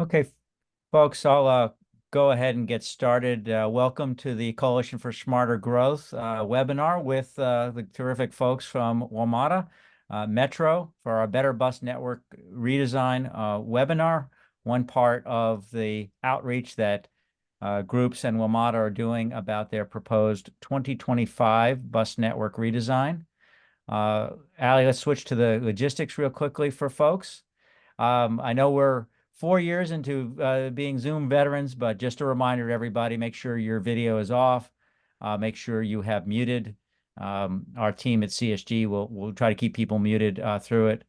Okay, folks, I'll go ahead and get started. Welcome to the Coalition for Smarter Growth webinar with the terrific folks from WMATA Metro for our Better Bus Network redesign webinar, one part of the outreach that groups and WMATA are doing about their proposed 2025 bus network redesign. Ali, let's switch to the logistics real quickly for folks. I know we're 4 years into being Zoom veterans, but just a reminder to everybody, make sure your video is off. Make sure you have muted. Our team at CSG will try to keep people muted through it.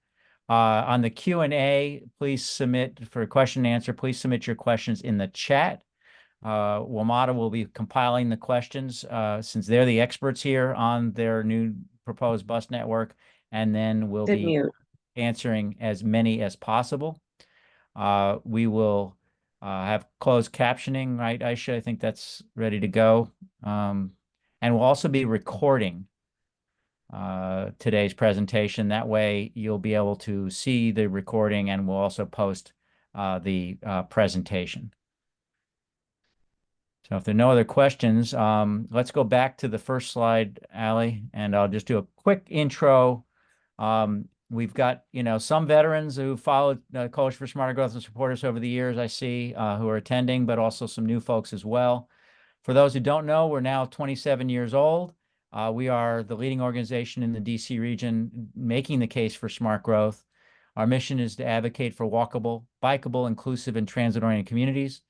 On the Q&A, please submit for a question and answer. Please submit your questions in the chat. WMATA will be compiling the questions since they're the experts here on their new proposed bus network, and then we'll Did be mute. answering as many as possible. We will have closed captioning, right, Aisha? I think that's ready to go. And we'll also be recording today's presentation. That way you'll be able to see the recording, and we'll also post the presentation. So if there are no other questions, let's go back to the first slide, Ali, and I'll just do a quick intro. We've got, some veterans who followed Coalition for Smarter Growth and support us over the years, I see, who are attending, but also some new folks as well. For those who don't know, we're now 27 years old. We are the leading organization in the DC region making the case for smart growth. Our mission is to advocate for walkable, bikeable, inclusive, and transit-oriented communities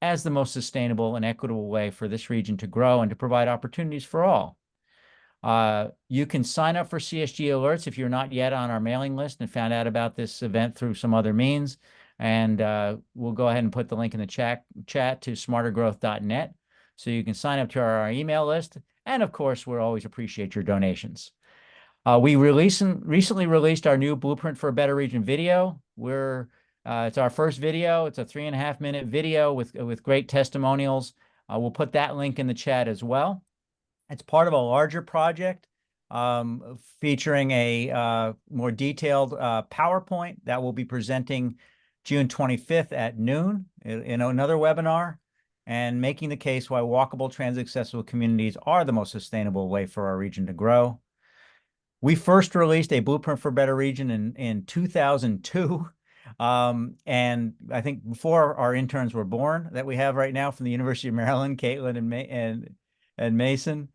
as the most sustainable and equitable way for this region to grow and to provide opportunities for all. You can sign up for CSG alerts if you're not yet on our mailing list and found out about this event through some other means. And we'll go ahead and put the link in the chat to smartergrowth.net so you can sign up to our email list. And of course, we'll always appreciate your donations. We recently released our new Blueprint for a Better Region video. It's our first video. It's a 3.5-minute video with great testimonials. We'll put that link in the chat as well. It's part of a larger project featuring a more detailed PowerPoint that we'll be presenting June 25th at noon in another webinar, and making the case why walkable, transit-accessible communities are the most sustainable way for our region to grow. We first released a Blueprint for a Better Region in 2002. And I think before our interns were born that we have right now from the University of Maryland, Caitlin and Mason.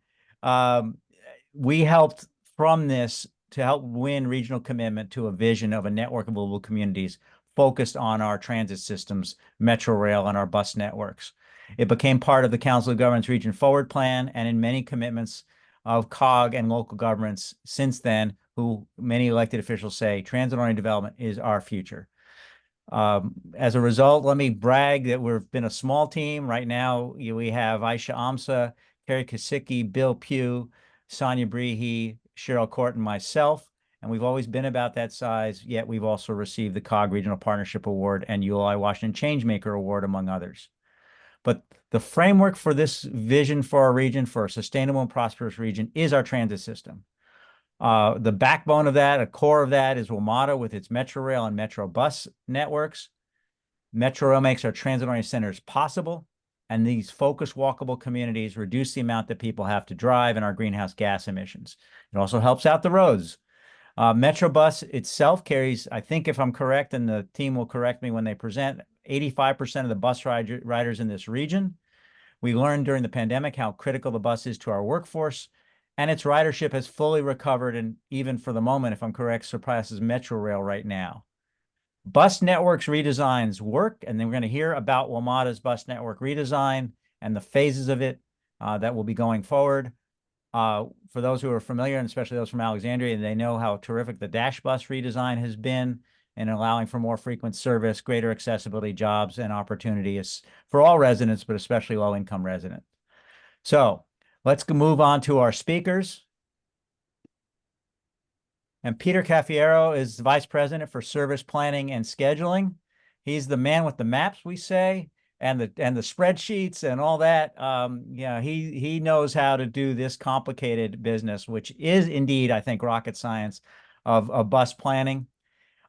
We helped from this to help win regional commitment to a vision of a network of livable communities focused on our transit systems, Metro Rail, and our bus networks. It became part of the Council of Governments Region Forward Plan and in many commitments of COG and local governments since then, who many elected officials say transit-oriented development is our future. As a result, let me brag that we've been a small team. Right now, we have Aisha Amsa, Carrie Kasicki, Bill Pugh, Sonia Brehe, Cheryl Court, and myself. And we've always been about that size, yet we've also received the COG Regional Partnership Award and ULI Washington Changemaker Award, among others. But the framework for this vision for our region, for a sustainable and prosperous region, is our transit system. The backbone of that, a core of that, is WMATA with its Metro Rail and Metro Bus networks. Metro Rail makes our transit-oriented centers possible, and these focused walkable communities reduce the amount that people have to drive and our greenhouse gas emissions. It also helps out the roads. Metro Bus itself carries, I think if I'm correct, and the team will correct me when they present, 85% of the bus riders in this region. We learned during the pandemic how critical the bus is to our workforce, and its ridership has fully recovered and even for the moment, if I'm correct, surpasses Metro Rail right now. Bus networks redesigns work, and then we're going to hear about WMATA's bus network redesign and the phases of it that will be going forward. For those who are familiar, and especially those from Alexandria, they know how terrific the Dash Bus redesign has been in allowing for more frequent service, greater accessibility, jobs, and opportunities for all residents, but especially low-income residents. So let's move on to our speakers. And Peter Caffiero is the Vice President for Service Planning and Scheduling. He's the man with the maps, we say, and the spreadsheets and all that. He knows how to do this complicated business, which is indeed, I think, rocket science of bus planning.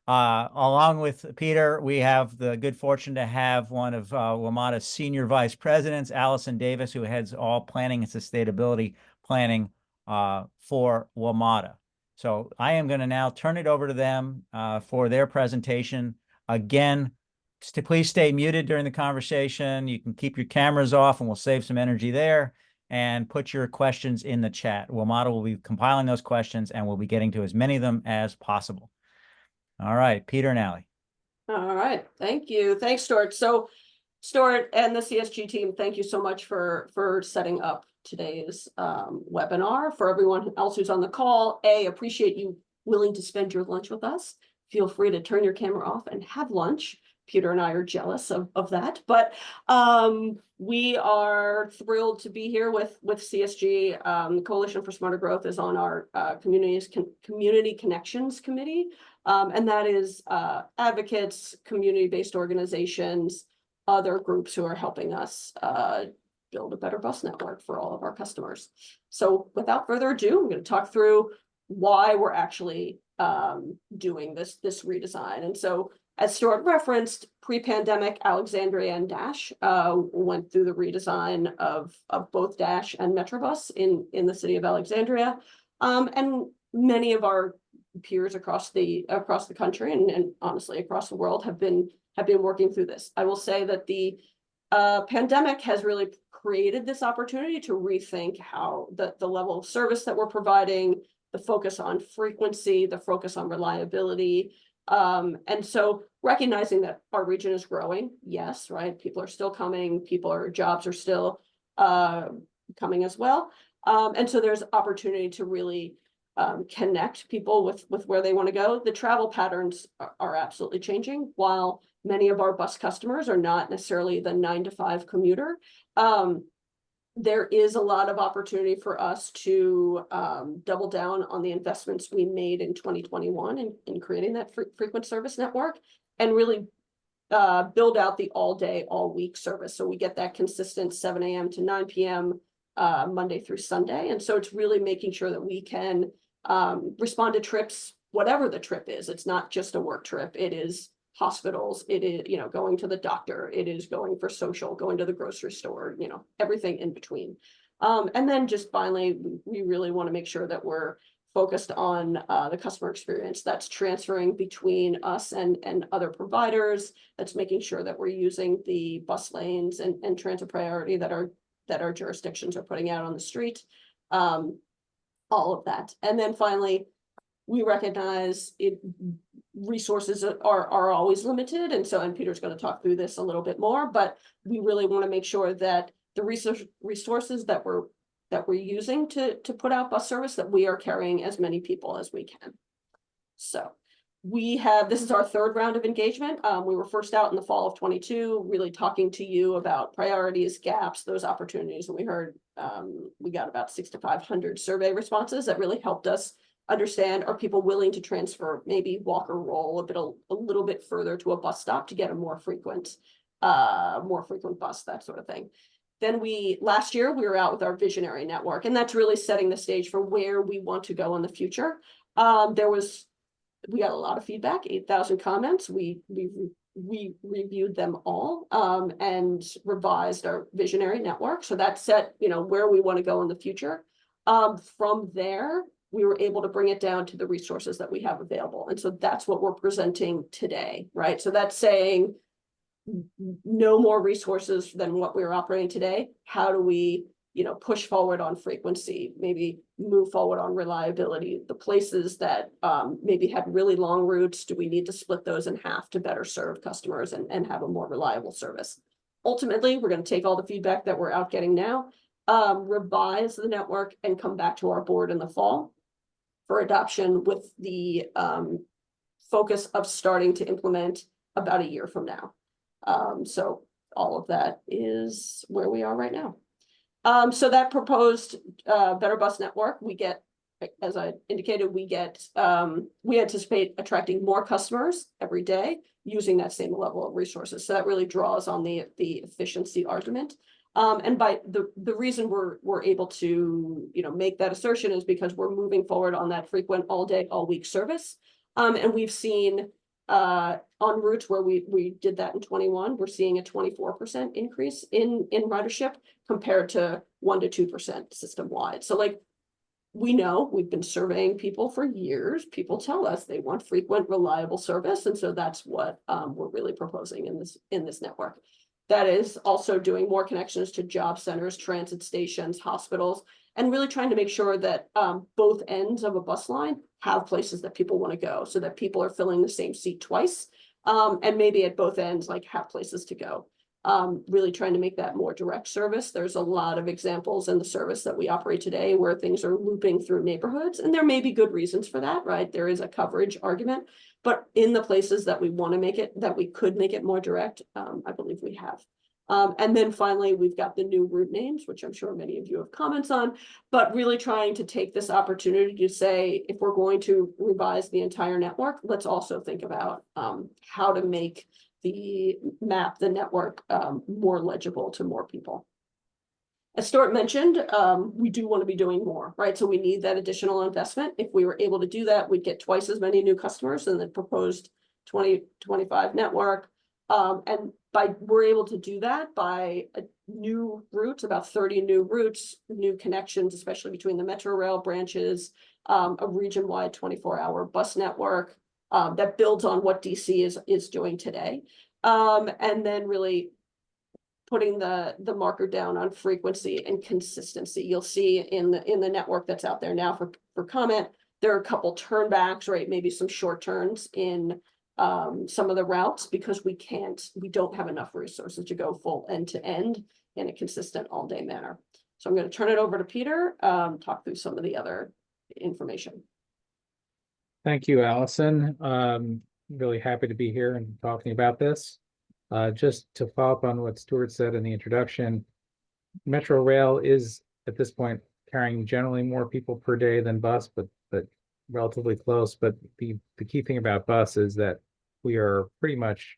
Along with Peter, we have the good fortune to have one of WMATA's senior vice presidents, Allison Davis, who heads all planning and sustainability planning for WMATA. So I am going to now turn it over to them for their presentation. Again, please stay muted during the conversation. You can keep your cameras off and we'll save some energy there, and put your questions in the chat. WMATA will be compiling those questions and we'll be getting to as many of them as possible. All right, Peter and Allie. All right, thank you. Thanks, Stuart. So Stuart and the CSG team, thank you so much for setting up today's webinar. For everyone else who's on the call, appreciate you willing to spend your lunch with us. Feel free to turn your camera off and have lunch. Peter and I are jealous of that, but we are thrilled to be here with CSG. Coalition for Smarter Growth is on our Community Connections Committee, and that is advocates, community-based organizations, other groups who are helping us build a better bus network for all of our customers. So without further ado, I'm going to talk through why we're actually doing this redesign. And so, as Stuart referenced, pre-pandemic, Alexandria and Dash went through the redesign of both Dash and Metrobus in the city of Alexandria, and many of our peers across the country and honestly across the world have been working through this. I will say that the pandemic has really created this opportunity to rethink how the level of service that we're providing, the focus on frequency, the focus on reliability. And so recognizing that our region is growing, yes, right? People are still coming, jobs are still coming as well. And so there's opportunity to really connect people with where they want to go. The travel patterns are absolutely changing. While many of our bus customers are not necessarily the 9-to-5 commuter, there is a lot of opportunity for us to double down on the investments we made in 2021 in creating that frequent service network and really build out the all day, all week service. So we get that consistent 7 a.m. to 9 p.m. Monday through Sunday. And so it's really making sure that we can respond to trips, whatever the trip is. It's not just a work trip. It is hospitals, it is, going to the doctor, it is going for social, going to the grocery store, everything in between. And then just finally, we really want to make sure that we're focused on the customer experience that's transferring between us and other providers, that's making sure that we're using the bus lanes and transit priority that our jurisdictions are putting out on the street, all of that. And then finally, we recognize resources are always limited. And Peter's going to talk through this a little bit more, but we really want to make sure that the resources that we're using to put out bus service, that we are carrying as many people as we can. So this is our third round of engagement. We were first out in the fall of 22, really talking to you about priorities, gaps, those opportunities. And we heard, we got about 6,500 survey responses that really helped us understand, are people willing to transfer, maybe walk or roll a little bit further to a bus stop to get a more frequent bus, that sort of thing. Then last year we were out with our visionary network, and that's really setting the stage for where we want to go in the future. We got a lot of feedback, 8,000 comments. We reviewed them all and revised our visionary network. So that set, where we want to go in the future. From there, we were able to bring it down to the resources that we have available. And so that's what we're presenting today, right? So that's saying no more resources than what we're operating today. How do we, push forward on frequency, maybe move forward on reliability? The places that maybe had really long routes, do we need to split those in half to better serve customers and have a more reliable service? Ultimately, we're going to take all the feedback that we're out getting now, revise the network, and come back to our board in the fall for adoption, with the focus of starting to implement about a year from now. So all of that is where we are right now. So that proposed better bus network, we get, as I indicated, we anticipate attracting more customers every day using that same level of resources. So that really draws on the efficiency argument. And by the reason we're able to make that assertion is because we're moving forward on that frequent all day, all week service. And we've seen On routes where we did that in 21, we're seeing a 24% increase in ridership compared to 1 to 2% system wide. So like, we know, we've been surveying people for years. People tell us they want frequent, reliable service, and so that's what we're really proposing in this network. That is also doing more connections to job centers, transit stations, hospitals, and really trying to make sure that both ends of a bus line have places that people want to go, so that people are filling the same seat twice, and maybe at both ends, like, have places to go. Really trying to make that more direct service. There's a lot of examples in the service that we operate today where things are looping through neighborhoods, and there may be good reasons for that, right? There is a coverage argument, but in the places that we want to make it, that we could make it more direct, I believe we have. And then finally, we've got the new route names, which I'm sure many of you have comments on, but really trying to take this opportunity to say, if we're going to revise the entire network, let's also think about how to make the network more legible to more people. As Stuart mentioned, we do want to be doing more, right? So we need that additional investment. If we were able to do that, we'd get twice as many new customers in the proposed 2025 network. And we're able to do that by new routes, about 30 new routes, new connections, especially between the Metro Rail branches, a region-wide 24-hour bus network that builds on what DC is doing today. And then really putting the marker down on frequency and consistency. You'll see in the network that's out there now for comment, there are a couple turnbacks, right? Maybe some short turns in some of the routes, because we don't have enough resources to go full end to end in a consistent all day manner. So I'm going to turn it over to Peter, talk through some of the other information. Thank you, Allison. Really happy to be here and talking about this. Just to follow up on what Stuart said in the introduction, Metro Rail is at this point carrying generally more people per day than bus, but relatively close. But the key thing about bus is that we are pretty much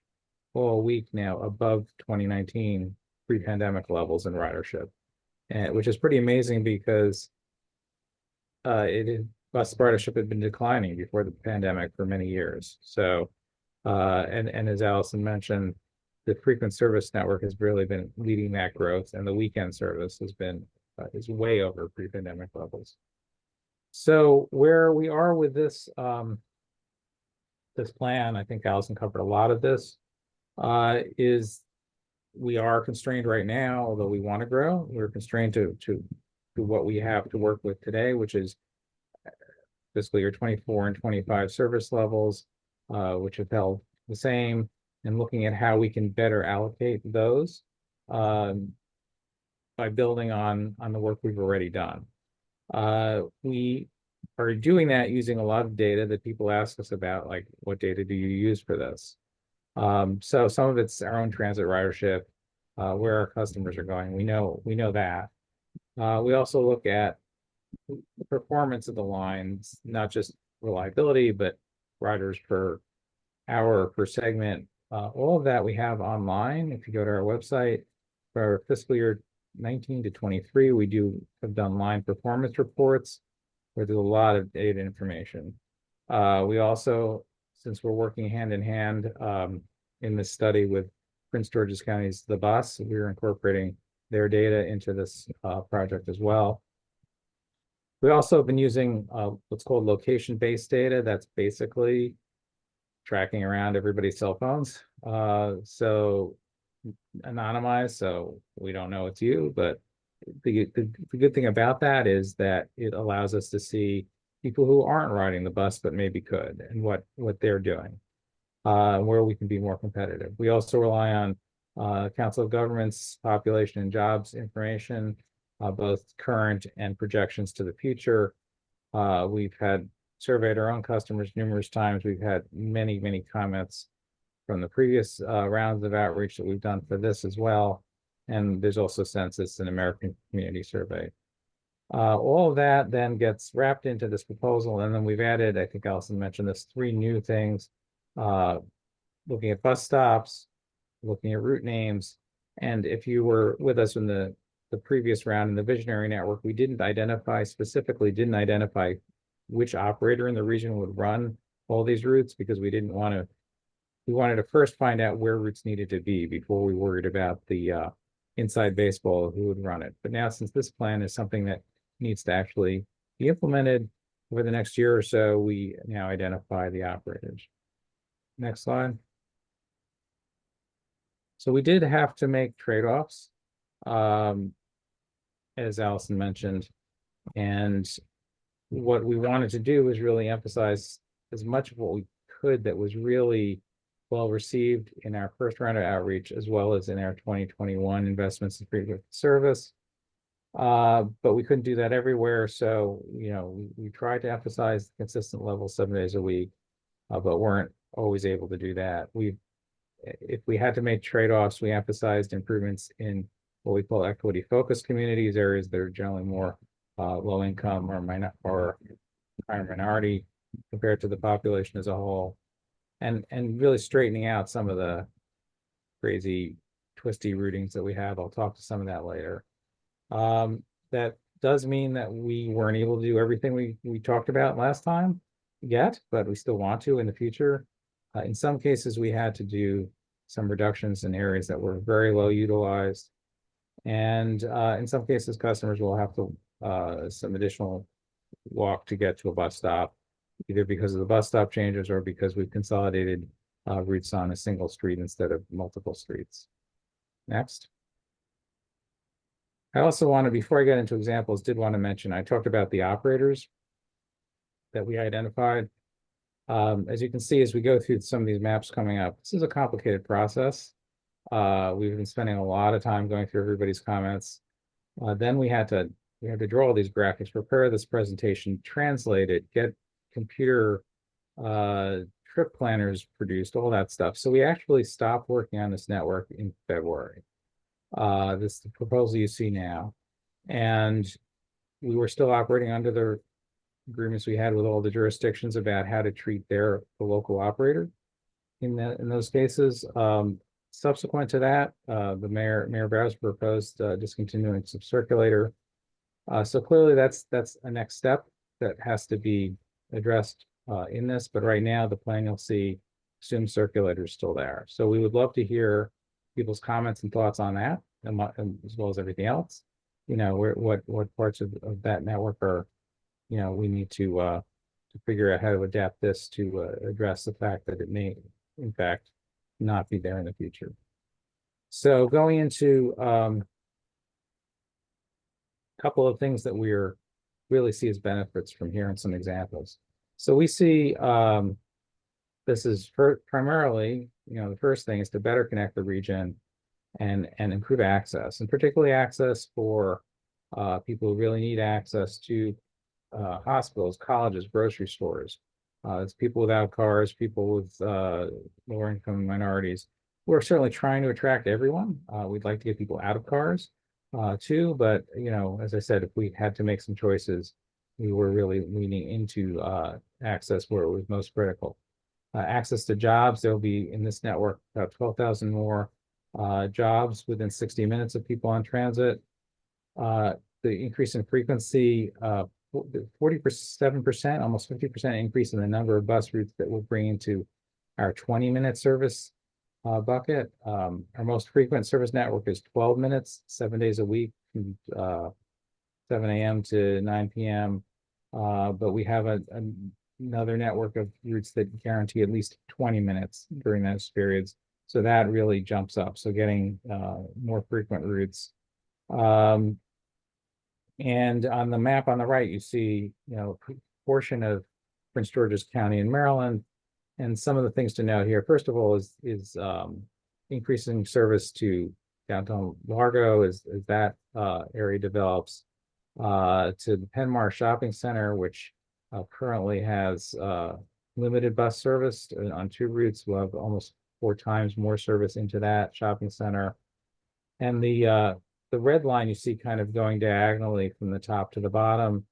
all week now above 2019 pre-pandemic levels in ridership, which is pretty amazing because bus ridership had been declining before the pandemic for many years. So, and as Allison mentioned, the frequent service network has really been leading that growth, and the weekend service has been is way over pre-pandemic levels. So where we are with this this plan, I think Allison covered a lot of this, is we are constrained right now, although we want to grow. We're constrained to what we have to work with today, which is fiscal year 24 and 25 service levels, which have held the same, and looking at how we can better allocate those by building on the work we've already done. We are doing that using a lot of data that people ask us about, like, what data do you use for this? So some of it's our own transit ridership, where our customers are going. We know that. We also look at the performance of the lines, not just reliability, but riders per hour, per segment. All of that we have online. If you go to our website for fiscal year 19 to 23, we have done line performance reports where there's a lot of data information. We also, since we're working hand in hand in this study with Prince George's County's The Bus, we're incorporating their data into this project as well. We also have been using what's called location-based data. That's basically tracking around everybody's cell phones. So anonymized, so we don't know it's you, but the good thing about that is that it allows us to see people who aren't riding the bus but maybe could, and what they're doing, where we can be more competitive. We also rely on Council of Governments population and jobs information, both current and projections to the future. We've had surveyed our own customers numerous times. We've had many comments from the previous rounds of outreach that we've done for this as well. And there's also census and American Community Survey. All of that then gets wrapped into this proposal. And then we've added, I think Allison mentioned this, 3 new things, looking at bus stops, looking at route names. And if you were with us in the previous round in the Visionary Network, we didn't identify which operator in the region would run all these routes, because we didn't want to we wanted to first find out where routes needed to be before we worried about the inside baseball who would run it. But now, since this plan is something that needs to actually be implemented over the next year or so, we now identify the operators. Next slide. So we did have to make trade-offs, as Allison mentioned, and what we wanted to do was really emphasize as much of what we could that was really well received in our first round of outreach, as well as in our 2021 investments in frequent service. But we couldn't do that everywhere. So, we tried to emphasize consistent level 7 days a week, but weren't always able to do that. If we had to make trade-offs, we emphasized improvements in what we call equity focused communities, areas that are generally more low income or higher minority compared to the population as a whole, and really straightening out some of the crazy twisty routings that we have. I'll talk to some of that later. That does mean that we weren't able to do everything we talked about last time yet, but we still want to in the future. In some cases, we had to do some reductions in areas that were very low utilized. And in some cases, customers will have to some additional walk to get to a bus stop, either because of the bus stop changes or because we've consolidated routes on a single street instead of multiple streets. Next. I also wanted, before I get into examples, did want to mention, I talked about the operators that we identified. As you can see, as we go through some of these maps coming up, this is a complicated process. We've been spending a lot of time going through everybody's comments. Then we had to draw all these graphics, prepare this presentation, translate it, get computer trip planners produced, all that stuff. So we actually stopped working on this network in February. This is the proposal you see now. And we were still operating under the agreements we had with all the jurisdictions about how to treat the local operator in those cases. Subsequent to that, the Mayor Bowser proposed discontinuing subcirculator. So clearly that's a next step that has to be addressed in this, but right now the plan you'll see assumes circulator is still there. So we would love to hear people's comments and thoughts on that, and as well as everything else. What parts of that network are, we need to figure out how to adapt this to address the fact that it may, in fact, not be there in the future. So going into a couple of things that we're really see as benefits from here and some examples. So we see this is primarily, the first thing is to better connect the region and improve access, and particularly access for people who really need access to hospitals, colleges, grocery stores. It's people without cars, people with lower income minorities. We're certainly trying to attract everyone. We'd like to get people out of cars too, but as I said, if we had to make some choices, we were really leaning into access where it was most critical. Access to jobs, there'll be in this network about 12,000 more jobs within 60 minutes of people on transit. The increase in frequency, 47%, almost 50% increase in the number of bus routes that we'll bring into our 20-minute service bucket. Our most frequent service network is 12 minutes, 7 days a week, from 7 a.m. to 9 p.m. But we have another network of routes that guarantee at least 20 minutes during those periods. So that really jumps up. So getting more frequent routes. And on the map on the right, you see, a portion of Prince George's County in Maryland. And some of the things to note here, first of all, is increasing service to downtown Largo as that area develops, to the Penmar Shopping Center, which currently has limited bus service on 2 routes. We'll have almost 4 times more service into that shopping center. And the red line you see kind of going diagonally from the top to the bottom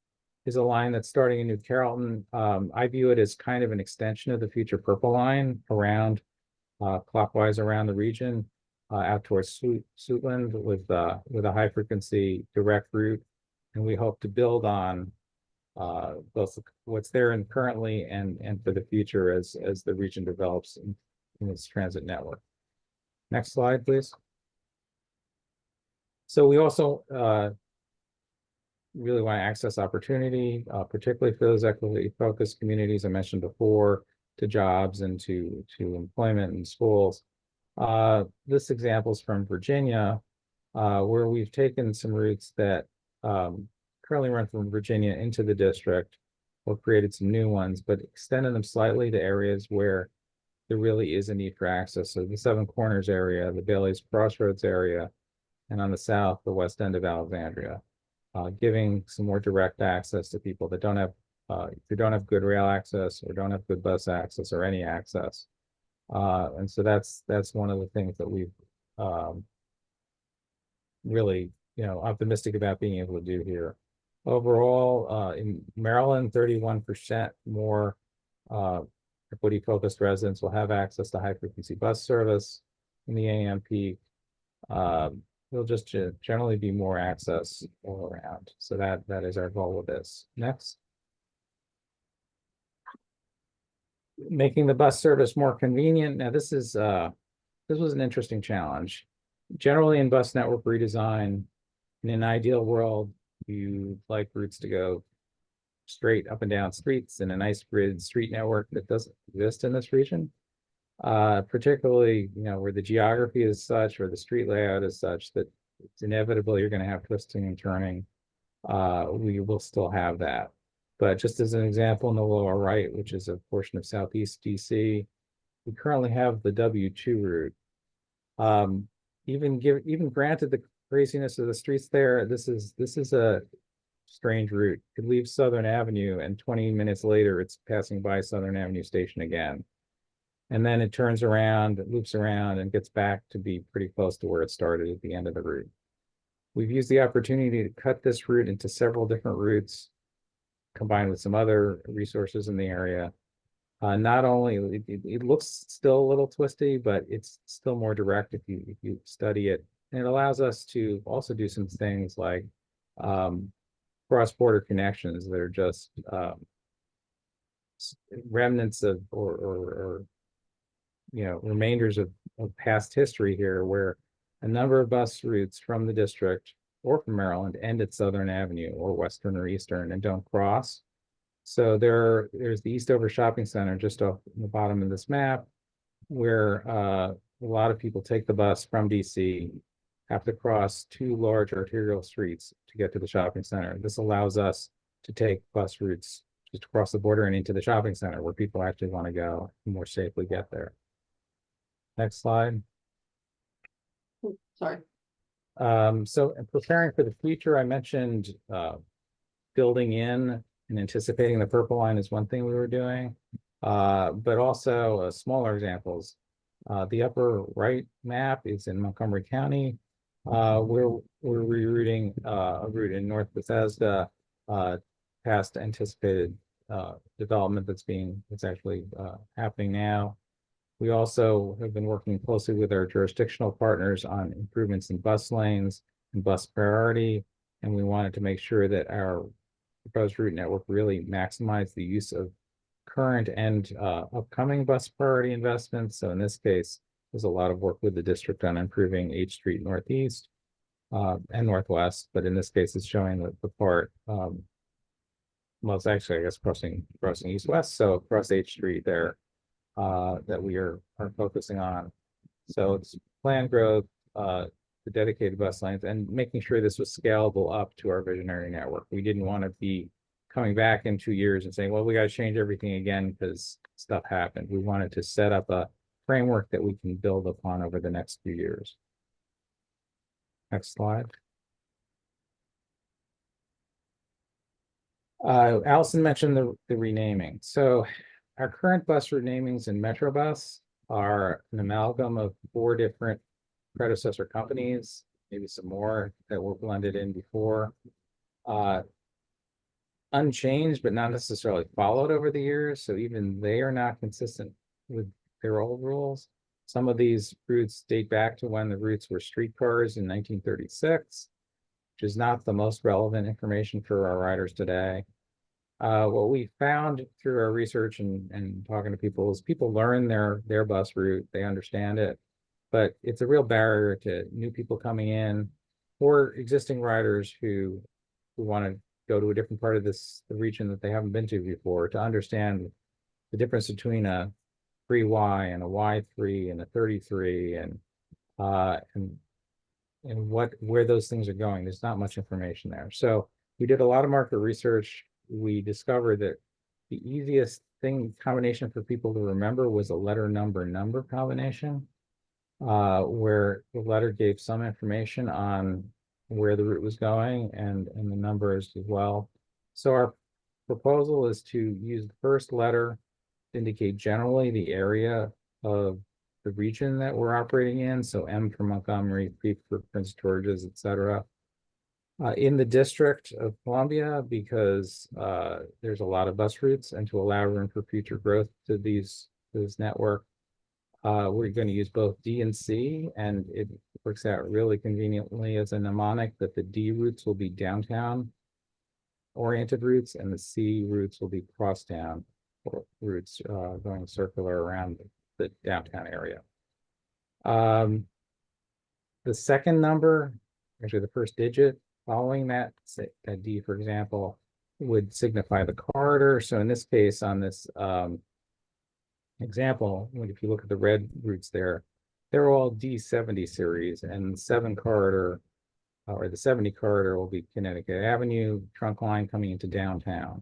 is a line that's starting in New Carrollton. I view it as kind of an extension of the future purple line around clockwise around the region out towards Suitland with a high frequency direct route. And we hope to build on both what's there and currently and for the future as the region develops in its transit network. Next slide, please. So we also really want to access opportunity, particularly for those equity focused communities I mentioned before, to jobs and to employment and schools. This example is from Virginia, where we've taken some routes that currently run from Virginia into the district, or created some new ones, but extended them slightly to areas where there really is a need for access. So the Seven Corners area, the Bailey's Crossroads area, and on the south, the west end of Alexandria, giving some more direct access to people that don't have, who don't have good rail access or don't have good bus access or any access. And so that's one of the things that we've really, optimistic about being able to do here. Overall, in Maryland, 31% more equity focused residents will have access to high frequency bus service in the AM peak. There'll just generally be more access all around. So that is our goal with this. Next. Making the bus service more convenient. Now this was an interesting challenge. Generally in bus network redesign, in an ideal world, you like routes to go straight up and down streets in a nice grid street network that doesn't exist in this region. Particularly, where the geography is such or the street layout is such that it's inevitable you're going to have twisting and turning. We will still have that. But just as an example, in the lower right, which is a portion of Southeast DC, we currently have the W2 route. Even granted the craziness of the streets there, this is a strange route. It leaves Southern Avenue and 20 minutes later it's passing by Southern Avenue station again. And then it turns around, it loops around and gets back to be pretty close to where it started at the end of the route. We've used the opportunity to cut this route into several different routes, combined with some other resources in the area. Not only, it looks still a little twisty, but it's still more direct if you study it. And it allows us to also do some things like cross-border connections that are just remnants of or remainders of past history here, where a number of bus routes from the district or from Maryland end at Southern Avenue or Western or Eastern and don't cross. So there's the Eastover Shopping Center just off the bottom of this map, where a lot of people take the bus from DC, have to cross two large arterial streets to get to the shopping center. This allows us to take bus routes just across the border and into the shopping center where people actually want to go and more safely get there. Next slide. Sorry. So in preparing for the future, I mentioned building in and anticipating the purple line is one thing we were doing, but also smaller examples. The upper right map is in Montgomery County, where we're rerouting a route in North Bethesda past anticipated development that's actually happening now. We also have been working closely with our jurisdictional partners on improvements in bus lanes and bus priority, and we wanted to make sure that our proposed route network really maximize the use of current and upcoming bus priority investments. So in this case, there's a lot of work with the district on improving H Street Northeast and Northwest, but in this case, it's showing the part, well, it's actually, I guess, crossing east-west, so across H Street there that we are focusing on. So it's planned growth, the dedicated bus lanes, and making sure this was scalable up to our visionary network. We didn't want to be coming back in 2 years and saying, well, we got to change everything again because stuff happened. We wanted to set up a framework that we can build upon over the next few years. Next slide. Allison mentioned the renaming. So our current bus route namings in Metrobus are an amalgam of 4 different predecessor companies, maybe some more that were blended in before. Unchanged, but not necessarily followed over the years. So even they are not consistent with their old rules. Some of these routes date back to when the routes were streetcars in 1936, which is not the most relevant information for our riders today. What we found through our research and talking to people is people learn their bus route, they understand it, but it's a real barrier to new people coming in or existing riders who want to go to a different part of the region that they haven't been to before to understand the difference between a 3Y and a Y3 and a 33 and where those things are going. There's not much information there. So we did a lot of market research. We discovered that the easiest combination for people to remember was a letter number combination, where the letter gave some information on where the route was going and the numbers as well. So our proposal is to use the first letter to indicate generally the area of the region that we're operating in. So M for Montgomery, P for Prince George's, etc. In the District of Columbia, because there's a lot of bus routes, and to allow room for future growth to this network, we're going to use both D and C, and it works out really conveniently as a mnemonic that the D routes will be downtown oriented routes and the C routes will be crosstown routes going circular around the downtown area. The second number, actually the first digit following that D, for example, would signify the corridor. So in this case, on this example, if you look at the red routes there, they're all D70 series, and the 7 corridor or the 70 corridor will be Connecticut Avenue, trunk line coming into downtown.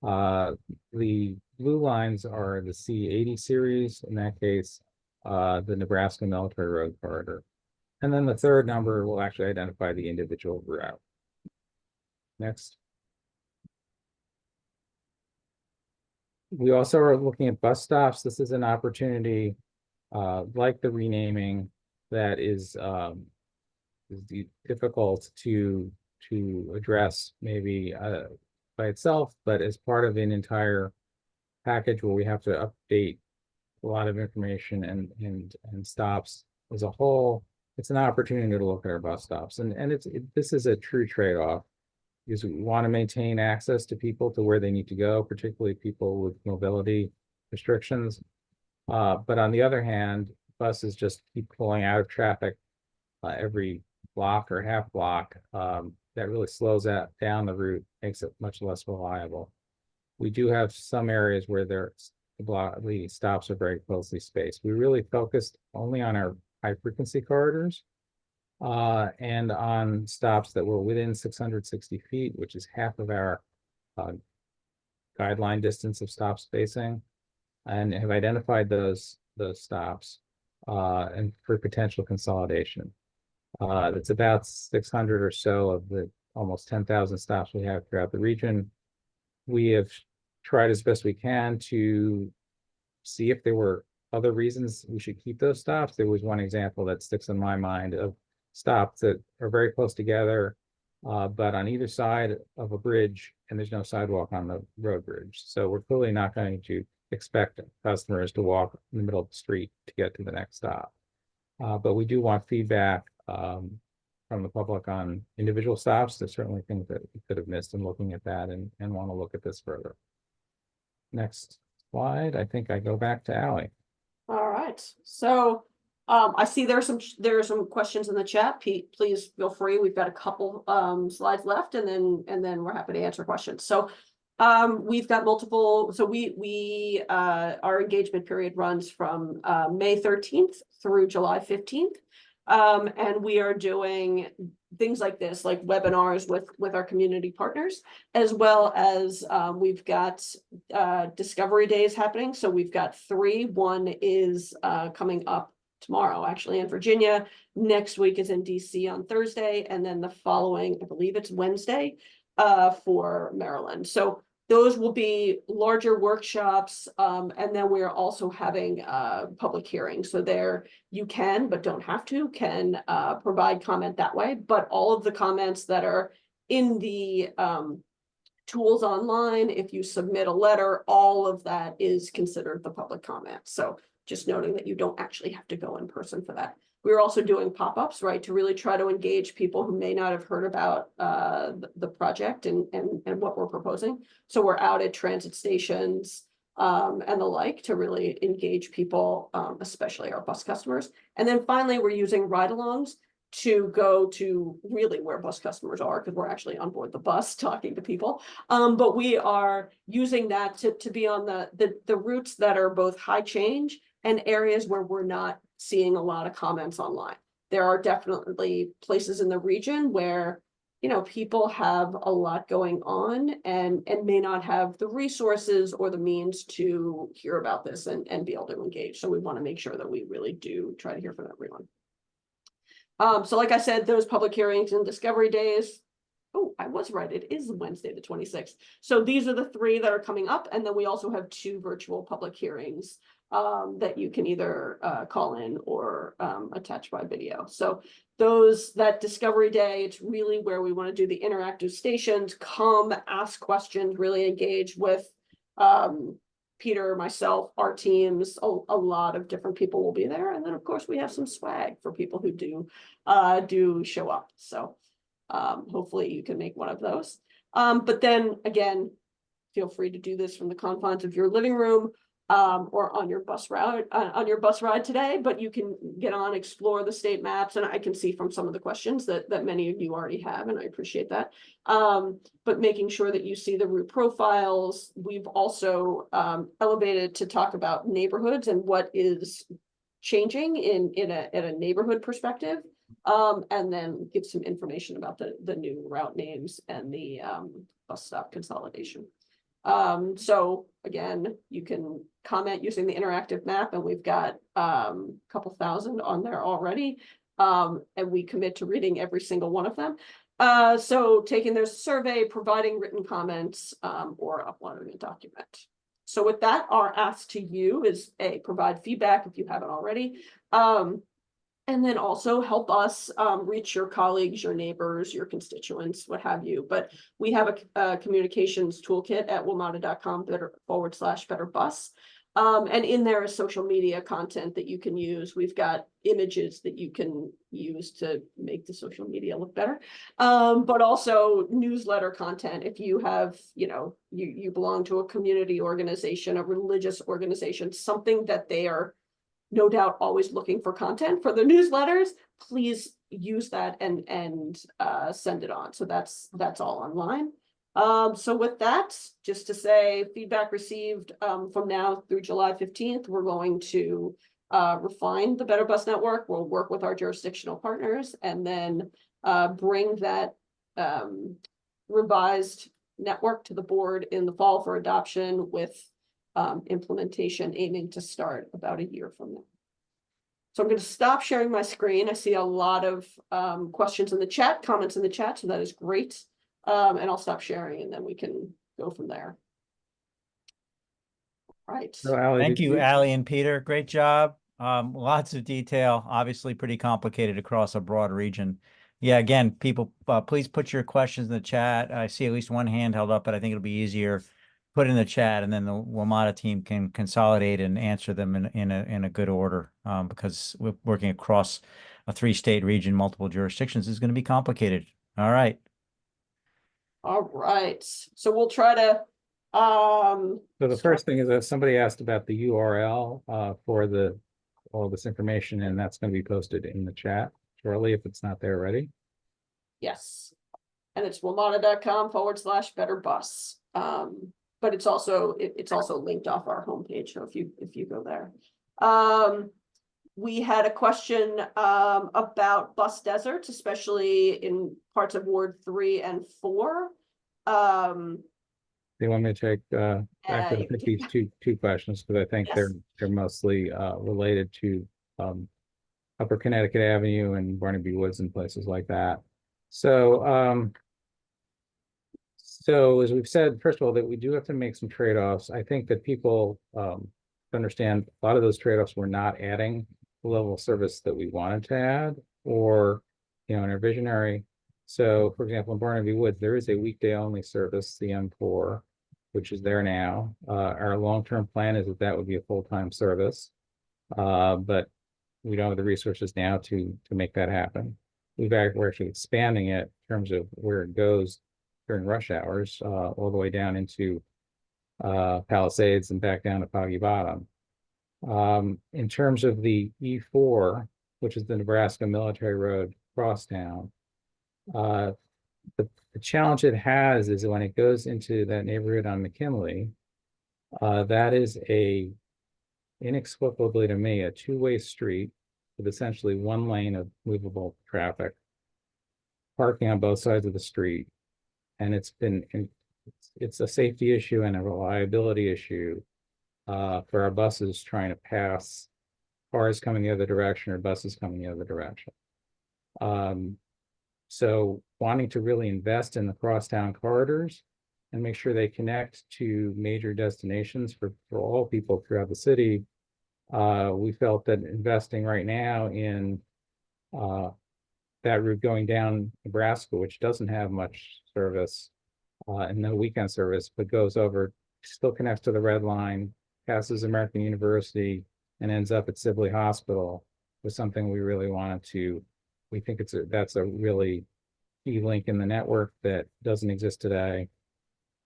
The blue lines are the C80 series, in that case, the Nebraska Military Road corridor. And then the third number will actually identify the individual route. Next. We also are looking at bus stops. This is an opportunity, like the renaming, that is difficult to address maybe by itself, but as part of an entire package where we have to update a lot of information and stops as a whole. It's an opportunity to look at our bus stops, and this is a true trade-off, because we want to maintain access to people to where they need to go, particularly people with mobility restrictions. But on the other hand, buses just keep pulling out of traffic every block or half block. That really slows down the route, makes it much less reliable. We do have some areas where the stops are very closely spaced. We really focused only on our high frequency corridors and on stops that were within 660 feet, which is half of our guideline distance of stop spacing, and have identified those stops and for potential consolidation. That's about 600 or so of the almost 10,000 stops we have throughout the region. We have tried as best we can to see if there were other reasons we should keep those stops. There was one example that sticks in my mind of stops that are very close together, but on either side of a bridge, and there's no sidewalk on the road bridge. So we're clearly not going to expect customers to walk in the middle of the street to get to the next stop. But we do want feedback from the public on individual stops. There's certainly things that we could have missed in looking at that, and want to look at this further. Next slide. I think I go back to Allie. All right, so I see there are some questions in the chat. Pete, please feel free. We've got a couple slides left, and then we're happy to answer questions. So we've got multiple. So we our engagement period runs from May 13th through July 15th. And we are doing things like this, like webinars with our community partners, as well as we've got discovery days happening. So we've got 3. One is coming up tomorrow, actually, in Virginia. Next week is in DC on Thursday, and then the following, I believe it's Wednesday, for Maryland. So those will be larger workshops, and then we're also having public hearings. So there you can, but don't have to, can provide comment that way. But all of the comments that are in the tools online, if you submit a letter, all of that is considered the public comment. So just noting that you don't actually have to go in person for that. we're also doing pop-ups, right, to really try to engage people who may not have heard about the project and what we're proposing. So we're out at transit stations and the like to really engage people, especially our bus customers. And then finally, we're using ride-alongs to go to really where bus customers are, because we're actually on board the bus talking to people. But we are using that to be on the routes that are both high change and areas where we're not seeing a lot of comments online. There are definitely places in the region where, you know, people have a lot going on and may not have the resources or the means to hear about this and be able to engage. So we want to make sure that we really do try to hear from everyone. So like I said, those public hearings and discovery days. Oh, I was right. It is Wednesday, the 26th. So these are the 3 that are coming up. And then we also have 2 virtual public hearings that you can either call in or attach by video. So that discovery day, it's really where we want to do the interactive stations, come ask questions, really engage with Peter, myself, our teams, a lot of different people will be there. And then of course we have some swag for people who do show up. So hopefully you can make one of those. But then again, feel free to do this from the confines of your living room or on your bus ride today, but you can get on, explore the state maps, and I can see from some of the questions that many of you already have, and I appreciate that. But making sure that you see the route profiles. We've also elevated to talk about neighborhoods and what is changing in a neighborhood perspective, and then give some information about the new route names and the bus stop consolidation. So again, you can comment using the interactive map, and we've got a couple thousand on there already. And we commit to reading every single one of them. So taking their survey, providing written comments, or uploading a document. So with that, our ask to you is provide feedback if you haven't already. And then also help us reach your colleagues, your neighbors, your constituents, what have you. But we have a communications toolkit at WMATA.com/betterbus. And in there is social media content that you can use. We've got images that you can use to make the social media look better. But also newsletter content. If you have, you belong to a community organization, a religious organization, something that they are no doubt always looking for content for the newsletters, please use that and send it on. So that's all online. So with that, just to say, feedback received from now through July 15th, we're going to refine the Better Bus Network. We'll work with our jurisdictional partners and then bring that revised network to the board in the fall for adoption, with implementation aiming to start about a year from now. So I'm going to stop sharing my screen. I see a lot of questions in the chat, comments in the chat, so that is great. And I'll stop sharing and then we can go from there. All right. So, Allie, Thank you, Allie and Peter. Great job. Lots of detail, obviously pretty complicated across a broad region. Yeah, again, people, please put your questions in the chat. I see at least one hand held up, but I think it'll be easier. Put in the chat, and then the WMATA team can consolidate and answer them in a good order, because we're working across a 3-state region, multiple jurisdictions is going to be complicated. All right. All right. So we'll try to. So the first thing is that somebody asked about the URL for all this information, and that's going to be posted in the chat shortly if it's not there already. Yes. And it's WMATA.com/betterbus. But it's also linked off our homepage. So if you go there. We had a question about bus deserts, especially in parts of Ward 3 and 4. They want me to take actually take these two questions, because I think Yes. they're mostly related to Upper Connecticut Avenue and Barnaby Woods and places like that. So so as we've said, first of all, that we do have to make some trade-offs. I think that people understand a lot of those trade-offs we're not adding the level of service that we wanted to add, or in our visionary. So for example, in Barnaby Woods, there is a weekday only service, the M4, which is there now. Our long-term plan is that would be a full-time service. But we don't have the resources now to make that happen. We're actually expanding it in terms of where it goes during rush hours, all the way down into Palisades and back down to Foggy Bottom. In terms of the E4, which is the Nebraska Military Road crosstown, the challenge it has is when it goes into that neighborhood on McKinley, that is inexplicably to me, a two-way street with essentially one lane of movable traffic, parking on both sides of the street. And it's a safety issue and a reliability issue for our buses trying to pass cars coming the other direction or buses coming the other direction. So wanting to really invest in the crosstown corridors and make sure they connect to major destinations for all people throughout the city, we felt that investing right now in that route going down Nebraska, which doesn't have much service and no weekend service, but goes over, still connects to the Red Line, passes American University, and ends up at Sibley Hospital, was something we really wanted to. We think that's a really key link in the network that doesn't exist today.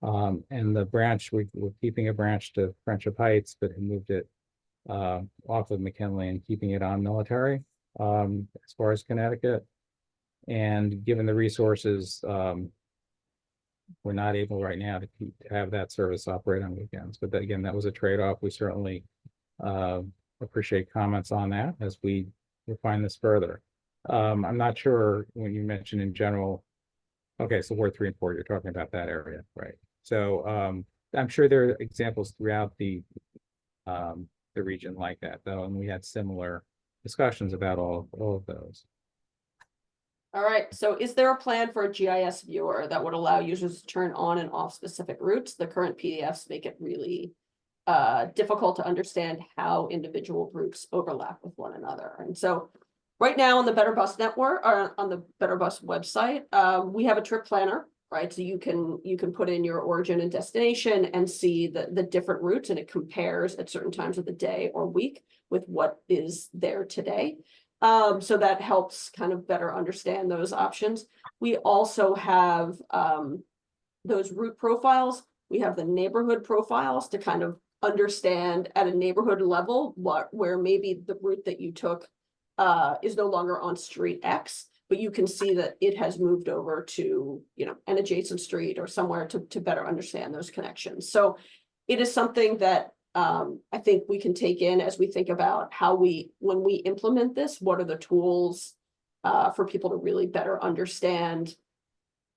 And the branch, we're keeping a branch to Friendship Heights, but we moved it off of McKinley and keeping it on Military as far as Connecticut. And given the resources, we're not able right now to have that service operate on weekends. But again, that was a trade-off. We certainly appreciate comments on that as we refine this further. I'm not sure when you mentioned in general. Okay, so Ward 3 and 4, you're talking about that area, right? So I'm sure there are examples throughout the region like that, though, and we had similar discussions about all of those. All right, so is there a plan for a GIS viewer that would allow users to turn on and off specific routes? The current PDFs make it really difficult to understand how individual routes overlap with one another. And so right now on the Better Bus Network, or on the Better Bus website, we have a trip planner, right? So you can put in your origin and destination and see the different routes, and it compares at certain times of the day or week with what is there today. So that helps kind of better understand those options. We also have those route profiles. We have the neighborhood profiles to kind of understand at a neighborhood level where maybe the route that you took is no longer on street X, but you can see that it has moved over to, an adjacent street or somewhere to better understand those connections. So it is something that I think we can take in as we think about when we implement this, what are the tools for people to really better understand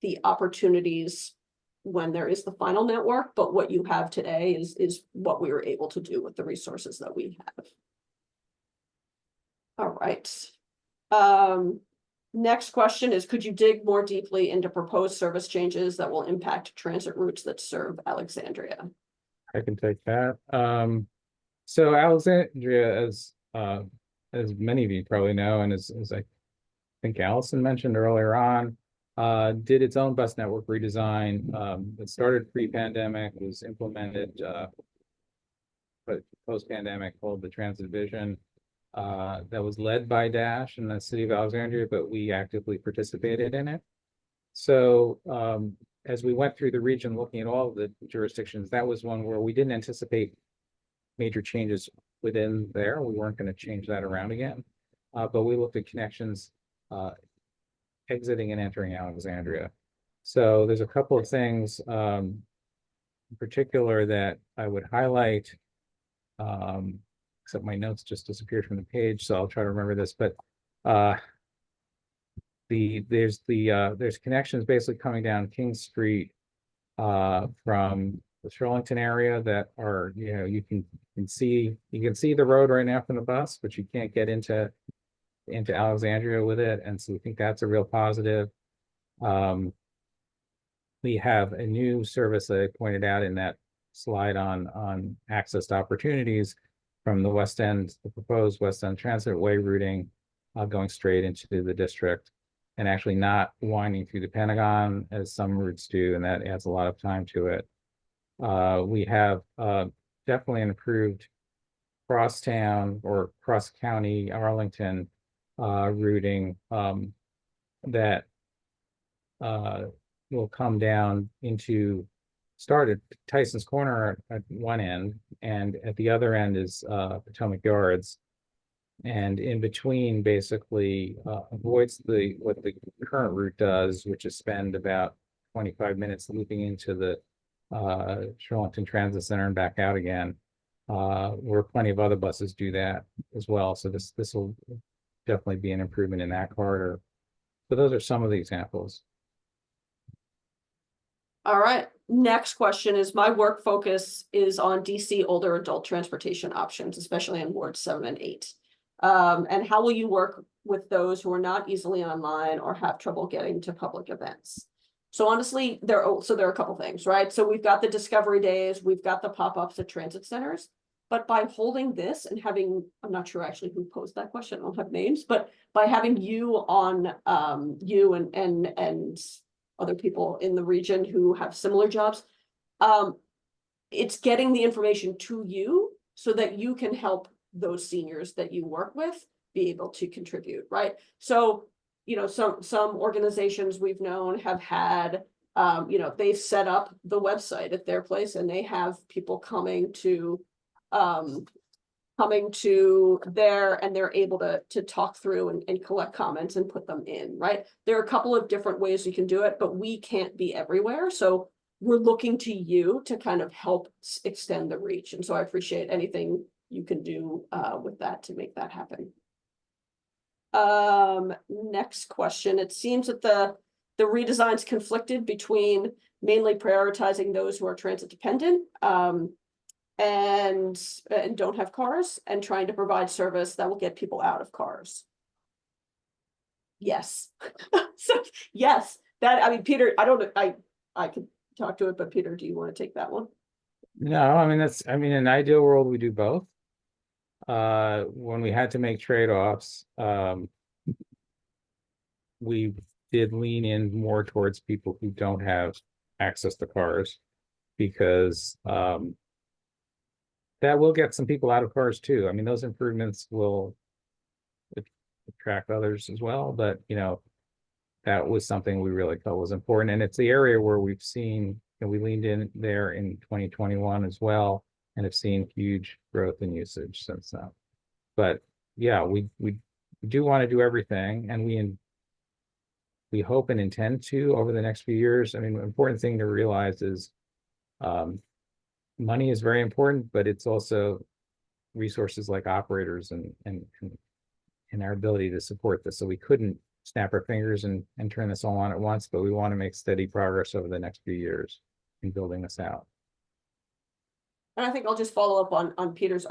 the opportunities when there is the final network, but what you have today is what we were able to do with the resources that we have. All right. Next question is, could you dig more deeply into proposed service changes that will impact transit routes that serve Alexandria? I can take that. So Alexandria, as many of you probably know, and as I think Allison mentioned earlier on, did its own bus network redesign. It started pre-pandemic, was implemented, but post-pandemic called the Transit Vision. That was led by Dash in the city of Alexandria, but we actively participated in it. So as we went through the region looking at all of the jurisdictions, that was one where we didn't anticipate major changes within there. We weren't going to change that around again. But we looked at connections exiting and entering Alexandria. So there's a couple of things in particular that I would highlight. Except my notes just disappeared from the page, so I'll try to remember this. But there's connections basically coming down King Street from the Shirlington area that are, you can see the road right now from the bus, but you can't get into Alexandria with it, and so we think that's a real positive. We have a new service that I pointed out in that slide on access to opportunities from the West End, the proposed West End Transitway routing going straight into the district and actually not winding through the Pentagon as some routes do, and that adds a lot of time to it. We have definitely an improved crosstown or cross-county Arlington routing that will come down into, start at Tyson's Corner at one end, and at the other end is Potomac Yards. And in between basically avoids what the current route does, which is spend about 25 minutes looping into the Shirlington Transit Center and back out again, where plenty of other buses do that as well. So this will definitely be an improvement in that corridor. So those are some of the examples. All right, next question is, my work focus is on DC older adult transportation options, especially in wards 7 and 8. And how will you work with those who are not easily online or have trouble getting to public events? So honestly, there are a couple things, right? So we've got the discovery days, we've got the pop-ups at transit centers, but by holding this and having, I'm not sure actually who posed that question, I don't have names, but by having you on, you and other people in the region who have similar jobs, it's getting the information to you so that you can help those seniors that you work with be able to contribute, right? So, you know, some organizations we've known have had, you know, they've set up the website at their place and they have people coming to there, and they're able to talk through and collect comments and put them in, right? There are a couple of different ways you can do it, but we can't be everywhere. So we're looking to you to kind of help extend the reach. And so I appreciate anything you can do with that to make that happen. Next question. It seems that the redesign's conflicted between mainly prioritizing those who are transit dependent and don't have cars, and trying to provide service that will get people out of cars. Yes. So yes, that, I mean, Peter, I don't know, I could talk to it, but Peter, do you want to take that one? No, I mean, in an ideal world, we do both. When we had to make trade-offs, we did lean in more towards people who don't have access to cars, because that will get some people out of cars too. I mean, those improvements will attract others as well, but you know, that was something we really felt was important. And it's the area where we've seen, and we leaned in there in 2021 as well, and have seen huge growth in usage since then. But yeah, we do want to do everything, and we hope and intend to over the next few years. I mean, the important thing to realize is money is very important, but it's also resources like operators and our ability to support this. So we couldn't snap our fingers and turn this all on at once, but we want to make steady progress over the next few years in building this out. And I think I'll just follow up on Peter's.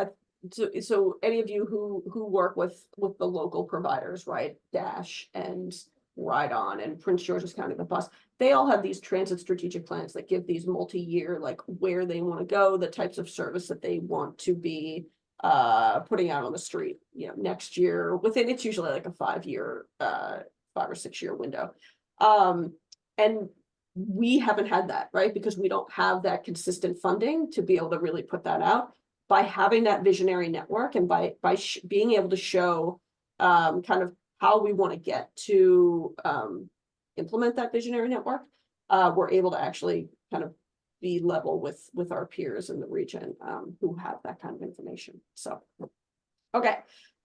So any of you who work with the local providers, right? Dash and Ride On and Prince George's County the Bus, they all have these transit strategic plans that give these multi-year, like where they want to go, the types of service that they want to be putting out on the street, you know, next year. Within, it's usually like a 5-year 5 or 6 year window. And we haven't had that, right? Because we don't have that consistent funding to be able to really put that out. By having that visionary network, and by being able to show kind of how we want to get to implement that visionary network, we're able to actually kind of be level with our peers in the region who have that kind of information. So, okay.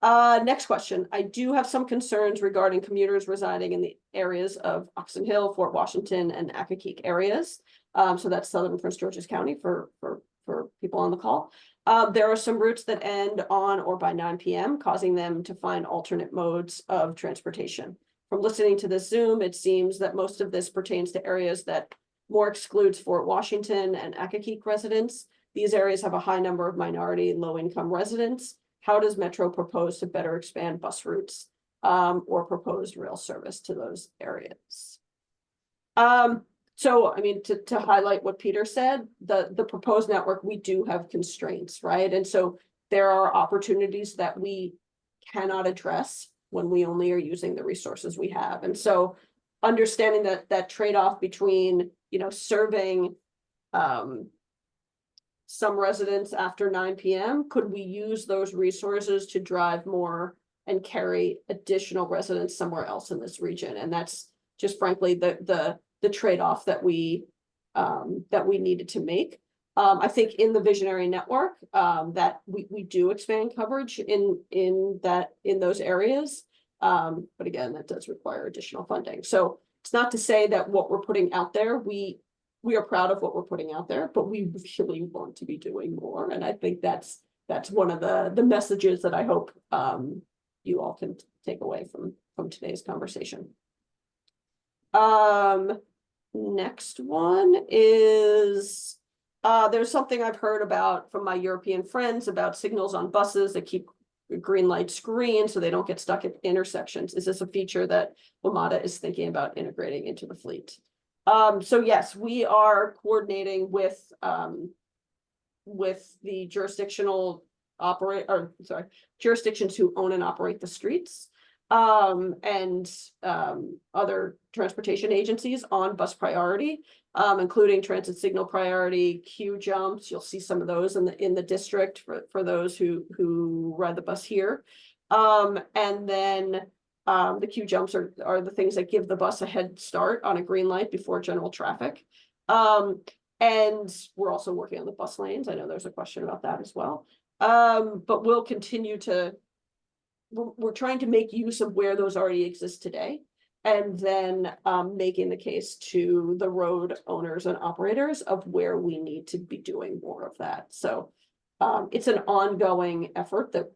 Next question. I do have some concerns regarding commuters residing in the areas of Oxon Hill, Fort Washington, and Accokeek areas. So that's Southern Prince George's County for people on the call. There are some routes that end on or by 9 p.m., causing them to find alternate modes of transportation. From listening to this Zoom, it seems that most of this pertains to areas that more excludes Fort Washington and Accokeek residents. These areas have a high number of minority low-income residents. How does Metro propose to better expand bus routes or proposed rail service to those areas? So, I mean, to highlight what Peter said, the proposed network, we do have constraints, right? And so there are opportunities that we cannot address when we only are using the resources we have. And so understanding that trade-off between, you know, serving some residents after 9 p.m. Could we use those resources to drive more and carry additional residents somewhere else in this region? And that's just frankly the trade-off that we needed to make. I think in the visionary network, that we do expand coverage in those areas. But again, that does require additional funding. So it's not to say that what we're putting out there, we are proud of what we're putting out there, but we really want to be doing more. And I think that's one of the messages that I hope you all can take away from today's conversation. Next one is there's something I've heard about from my European friends about signals on buses that keep green lights green so they don't get stuck at intersections. Is this a feature that WMATA is thinking about integrating into the fleet? So yes, we are coordinating with the jurisdictions who own and operate the streets, and other transportation agencies on bus priority, including transit signal priority, queue jumps. You'll see some of those in the district for those who ride the bus here. And then the queue jumps are the things that give the bus a head start on a green light before general traffic. And we're also working on the bus lanes. I know there's a question about that as well. But we'll continue to, we're trying to make use of where those already exist today, and then making the case to the road owners and operators of where we need to be doing more of that. So it's an ongoing effort that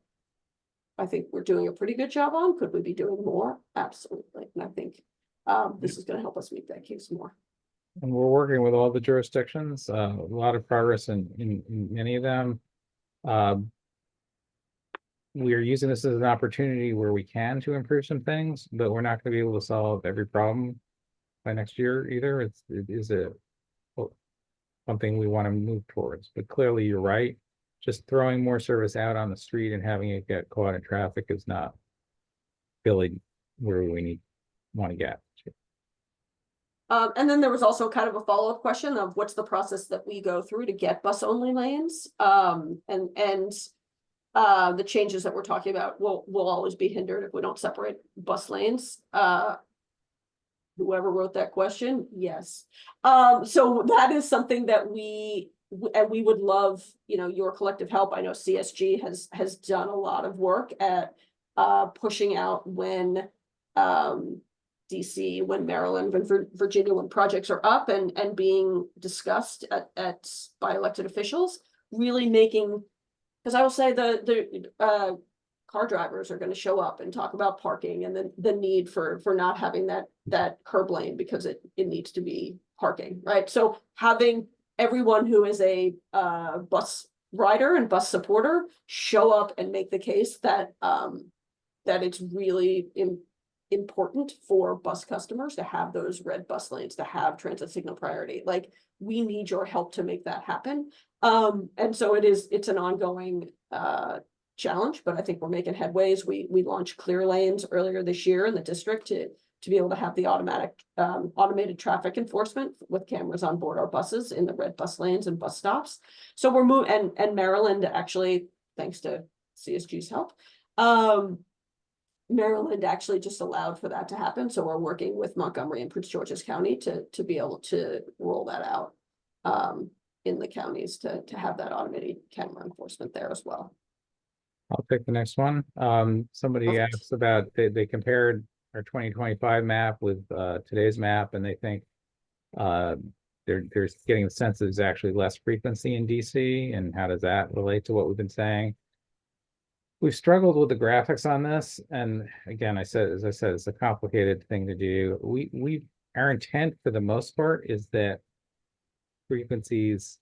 I think we're doing a pretty good job on. Could we be doing more? Absolutely. And I think this is going to help us make that case more. And we're working with all the jurisdictions, a lot of progress in many of them. We are using this as an opportunity where we can to improve some things, but we're not going to be able to solve every problem by next year either. It is something we want to move towards, but clearly you're right. Just throwing more service out on the street and having it get caught in traffic is not really where we want to get. And then there was also kind of a follow-up question of what's the process that we go through to get bus-only lanes, and the changes that we're talking about will always be hindered if we don't separate bus lanes. Whoever wrote that question, yes. So that is something that we would love, your collective help. I know CSG has done a lot of work at pushing out when DC, when Maryland, when Virginia, when projects are up and being discussed by elected officials, really making. Because I will say the car drivers are going to show up and talk about parking and the need for not having that curb lane because it needs to be parking, right? So having everyone who is a bus rider and bus supporter show up and make the case that it's really important for bus customers to have those red bus lanes, to have transit signal priority. Like, we need your help to make that happen. And so it's an ongoing challenge, but I think we're making headways. We launched clear lanes earlier this year in the district to be able to have the automated traffic enforcement with cameras on board our buses in the red bus lanes and bus stops. So we're moving, and Maryland, actually, thanks to CSG's help, Maryland actually just allowed for that to happen. So we're working with Montgomery and Prince George's County to be able to roll that out in the counties to have that automated camera enforcement there as well. I'll pick the next one. Somebody Perfect. asked about, they compared our 2025 map with today's map, and they think they're getting the sense that there's actually less frequency in DC, and how does that relate to what we've been saying? We've struggled with the graphics on this, and again, as I said, it's a complicated thing to do. Our intent for the most part is that frequencies,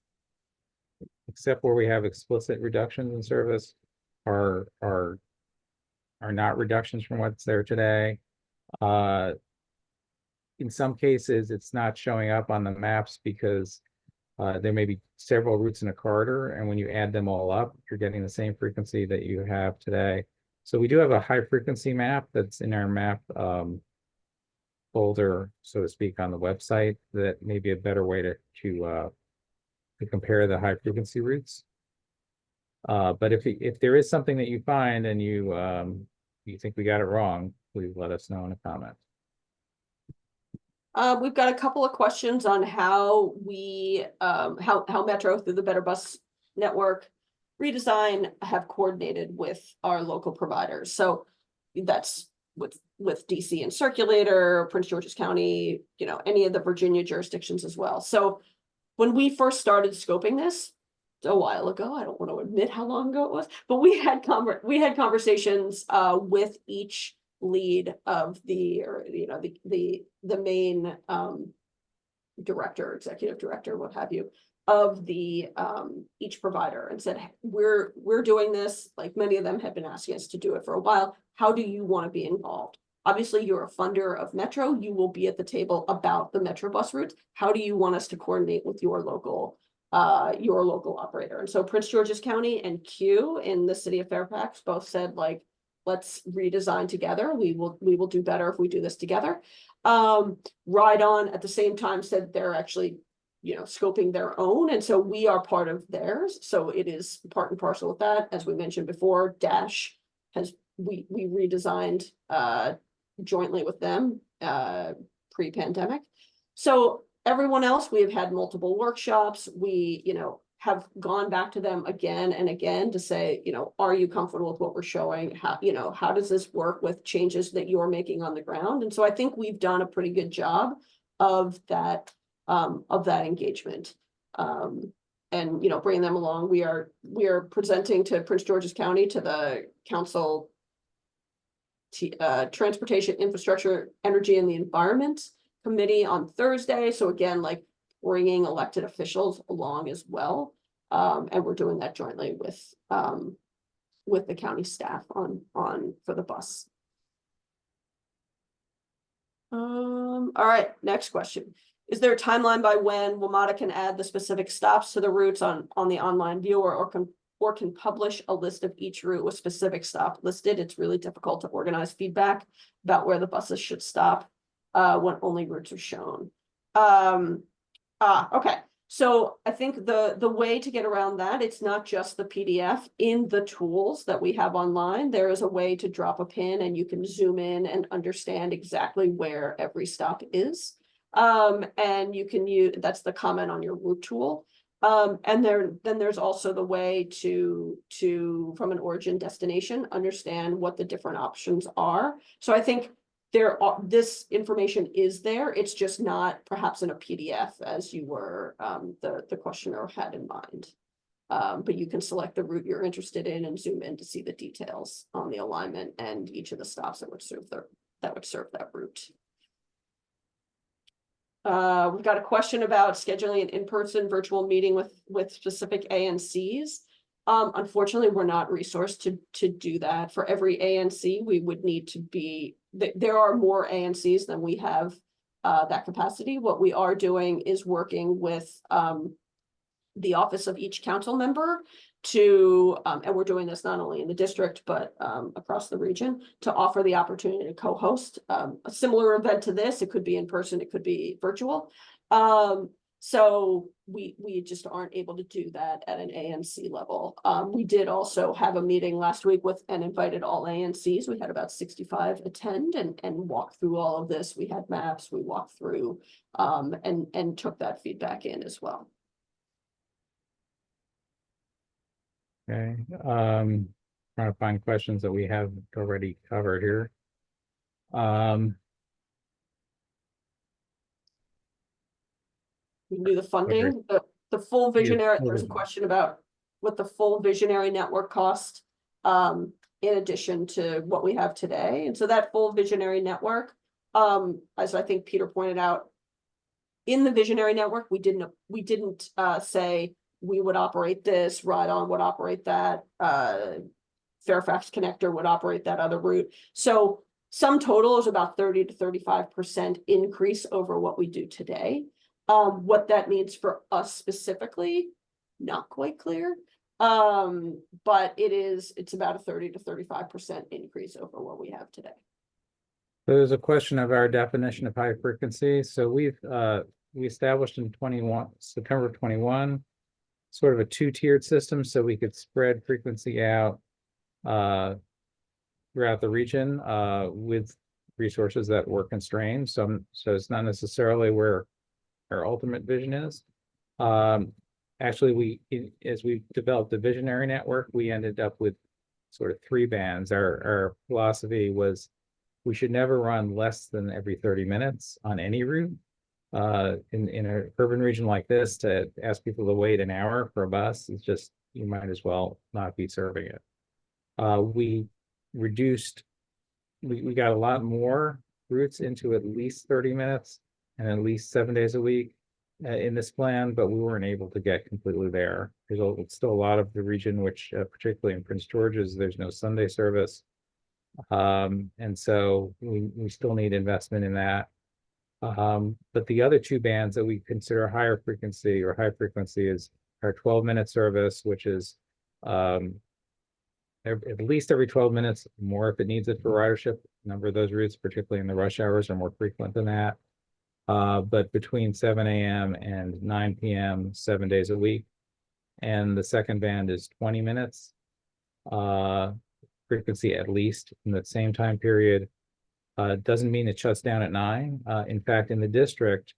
except where we have explicit reductions in service, are not reductions from what's there today. In some cases, it's not showing up on the maps because there may be several routes in a corridor, and when you add them all up, you're getting the same frequency that you have today. So we do have a high frequency map that's in our map folder, so to speak, on the website. That may be a better way to to compare the high frequency routes. But if there is something that you find and you think we got it wrong, please let us know in a comment. We've got a couple of questions on how how Metro through the Better Bus Network redesign have coordinated with our local providers. So that's with DC and Circulator, Prince George's County, any of the Virginia jurisdictions as well. So when we first started scoping this a while ago, I don't want to admit how long ago it was, but we had conversations with each lead of the main director, executive director, what have you, of the each provider, and said, we're doing this, like many of them have been asking us to do it for a while. How do you want to be involved? Obviously, you're a funder of Metro. You will be at the table about the Metro bus routes. How do you want us to coordinate with your local operator? And so Prince George's County and Q in the city of Fairfax both said, like, let's redesign together. We will do better if we do this together. Ride On at the same time said they're actually scoping their own, and so we are part of theirs. So it is part and parcel with that. As we mentioned before, Dash we redesigned jointly with them pre-pandemic. So everyone else, we have had multiple workshops. We have gone back to them again and again to say, are you comfortable with what we're showing? How does this work with changes that you're making on the ground? And so I think we've done a pretty good job of that engagement. And bringing them along. We are presenting to Prince George's County, to the council, Transportation, Infrastructure, Energy, and the Environment Committee on Thursday. So again, like bringing elected officials along as well. And we're doing that jointly with the county staff for the bus. All right, next question. Is there a timeline by when WMATA can add the specific stops to the routes on the online viewer, or can publish a list of each route with specific stop listed? It's really difficult to organize feedback about where the buses should stop when only routes are shown. Okay. So I think the way to get around that, it's not just the PDF. In the tools that we have online, there is a way to drop a pin and you can zoom in and understand exactly where every stop is. And you can use, that's the comment on your route tool. And then there's also the way to from an origin destination, understand what the different options are. So I think this information is there. It's just not perhaps in a PDF as you were, the questioner had in mind. But you can select the route you're interested in and zoom in to see the details on the alignment and each of the stops that would serve that route. We've got a question about scheduling an in-person virtual meeting with specific ANCs. Unfortunately, we're not resourced to do that. For every ANC, we would need to be, there are more ANCs than we have that capacity. What we are doing is working with the office of each council member to, and we're doing this not only in the district, but across the region, to offer the opportunity to co-host a similar event to this. It could be in person, it could be virtual. So we just aren't able to do that at an ANC level. We did also have a meeting last week and invited all ANCs. We had about 65 attend and walk through all of this. We had maps, we walked through and took that feedback in as well. Okay, trying to find questions that we have already covered here. We can do the funding, the full visionary. There's a question about what the full visionary network cost, in addition to what we have today. And so that full visionary network, as I think Peter pointed out, in the visionary network, we didn't say we would operate this, Ride On would operate that, Fairfax Connector would operate that other route. So sum total is about 30 to 35% increase over what we do today. What that means for us specifically, not quite clear. But it's about a 30 to 35% increase over what we have today. There's a question of our definition of high frequency. So we established in September 21, sort of a two-tiered system, so we could spread frequency out throughout the region with resources that were constrained. So it's not necessarily where our ultimate vision is. Actually, as we developed the visionary network, we ended up with sort of three bands. Our philosophy was we should never run less than every 30 minutes on any route. In an urban region like this, to ask people to wait an hour for a bus is just, you might as well not be serving it. We reduced, we got a lot more routes into at least 30 minutes and at least 7 days a week in this plan, but we weren't able to get completely there. There's still a lot of the region, which particularly in Prince George's, there's no Sunday service. And so we still need investment in that. But the other two bands that we consider higher frequency or high frequency is our 12-minute service, which is at least every 12 minutes, more if it needs it for ridership. A number of those routes, particularly in the rush hours, are more frequent than that. But between 7 a.m. and 9 p.m., 7 days a week. And the second band is 20 minutes frequency at least in the same time period. Doesn't mean it shuts down at 9. In fact, in the district,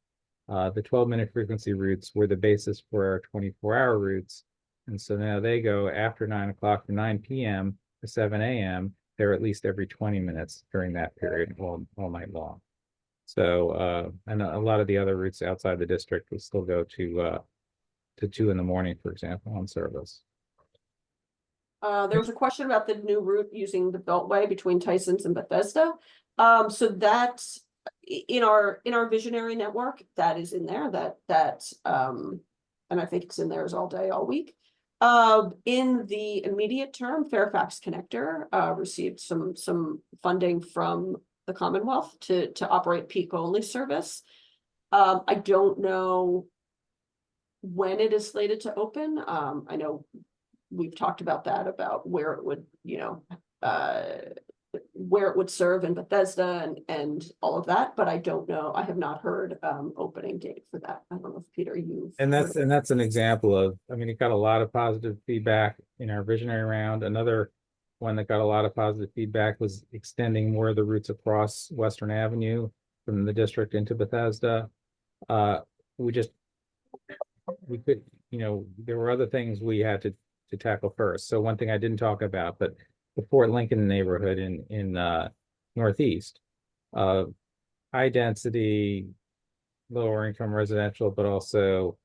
the 12-minute frequency routes were the basis for our 24-hour routes. And so now they go after 9 o'clock from 9 p.m. to 7 a.m. They're at least every 20 minutes during that period all night long. So, and a lot of the other routes outside the district will still go to 2 in the morning, for example, on service. There was a question about the new route using the Beltway between Tysons and Bethesda. So that's in our visionary network, that is in there, and I think it's in there as all day, all week. In the immediate term, Fairfax Connector received some funding from the Commonwealth to operate peak only service. I don't know when it is slated to open. I know we've talked about that, about where it would, where it would serve in Bethesda and all of that, but I don't know. I have not heard opening date for that. I don't know if Peter, you've And that's an example of, I mean, it got a lot of positive feedback in our visionary round. Another one that got a lot of positive feedback was extending more of the routes across Western Avenue from the district into Bethesda. We could, there were other things we had to tackle first. So one thing I didn't talk about, but the Fort Lincoln neighborhood in Northeast, high density, lower income residential, but also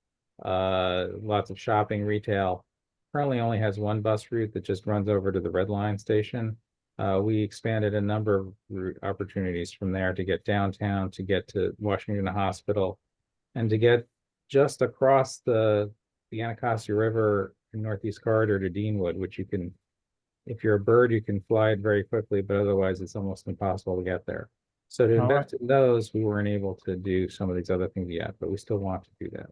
lots of shopping, retail, currently only has one bus route that just runs over to the Red Line station. We expanded a number of route opportunities from there to get downtown, to get to Washington Hospital, and to get just across the Anacostia River in Northeast Corridor to Deanwood, which you can, if you're a bird, you can fly it very quickly, but otherwise it's almost impossible to get there. So to invest in those, we weren't able to do some of these other things yet, but we still want to do that.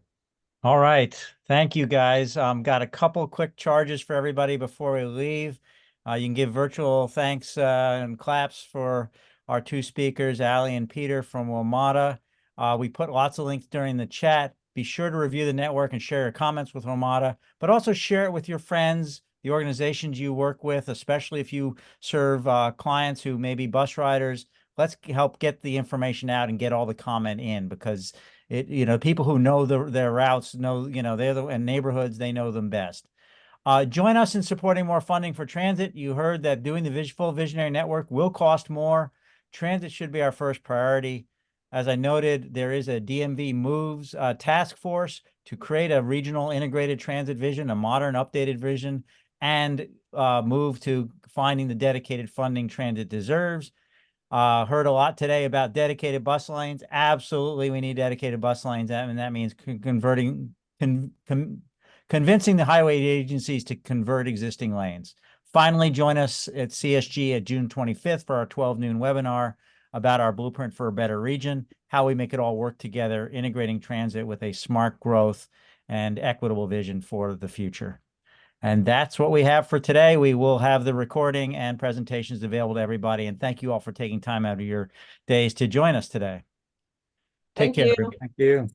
All right. Thank you, guys. Got a couple quick charges for everybody before we leave. You can give virtual thanks and claps for our two speakers, Ali and Peter from WMATA. We put lots of links during the chat. Be sure to review the network and share your comments with WMATA, but also share it with your friends, the organizations you work with, especially if you serve clients who may be bus riders. Let's help get the information out and get all the comment in, because people who know their routes know, and neighborhoods, they know them best. Join us in supporting more funding for transit. You heard that doing the full visionary network will cost more. Transit should be our first priority. As I noted, there is a DMV Moves task force to create a regional integrated transit vision, a modern updated vision, and move to finding the dedicated funding transit deserves. Heard a lot today about dedicated bus lanes. Absolutely, we need dedicated bus lanes, and that means convincing the highway agencies to convert existing lanes. Finally, join us at CSG at June 25th for our 12 noon webinar about our blueprint for a better region, how we make it all work together, integrating transit with a smart growth and equitable vision for the future. And that's what we have for today. We will have the recording and presentations available to everybody. And thank you all for taking time out of your days to join us today. Take care. Thank you. Thank you.